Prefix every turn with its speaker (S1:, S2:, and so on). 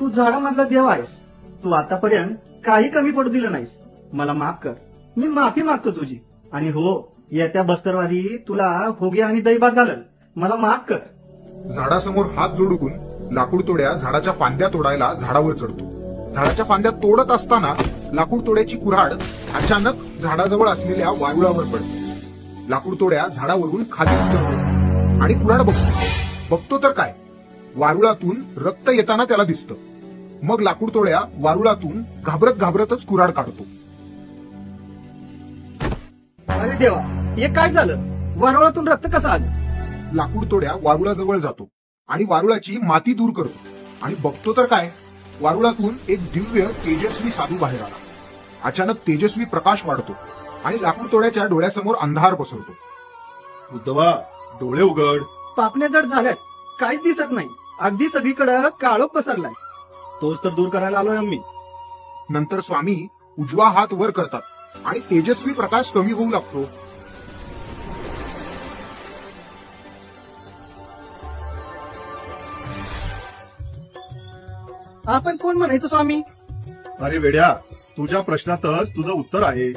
S1: तू झाडामधला देव आहेस. तू आतापर्यंत काही कमी पडू दिलं नाहीस. मला माफ कर. मी माफी मागतो तुझी. आणि हो, येत्या बस्तरवादी तुला भोगे आणि दैभात घालल. मला माफ कर.
S2: झाडासमोर हात जोडून लाकूड तोड्या झाडाच्या फांद्या तोडायला झाडावर चढतो. झाडाच्या फांद्या तोडत असताना लाकूड तोड्याची कुऱ्हाड अचानक झाडाजवळ असलेल्या वारुळावर पडते. लाकूड तोड्या झाडावरून खाली उतरतो आणि कुऱ्हाड बघतो तर काय, वारुळातून रक्त येताना त्याला दिसतं. मग लाकूड तोड्या वारुळातून घाबरत घाबरतच कुऱ्हाड काढतो.
S1: अरे देवा, हे काय झालं? वारुळातून रक्त कसं आलं?
S2: लाकूड तोड्या वारुळाजवळ जातो आणि वारुळाची माती दूर करतो आणि बघतो तर काय, वारुळातून एक दिव्य तेजस्वी साधू बाहेर आला. अचानक तेजस्वी प्रकाश वाढतो आणि लाकूड तोड्याच्या डोळ्यासमोर अंधार पसरतो.
S3: उद्धवा, डोळे उघड.
S1: पापण्या जड झाल्यात. काहीच दिसत नाही. अगदी सगळीकडे काळोख पसरलाय.
S3: तोच तर दूर करायला आलोय आम्ही.
S2: नंतर स्वामी उजवा हात वर करतात आणि तेजस्वी प्रकाश कमी होऊ लागतो.
S1: आपण कोण म्हणायचं स्वामी?
S3: अरे वेड्या, तुझ्या प्रश्नातच तुझं उत्तर आहे.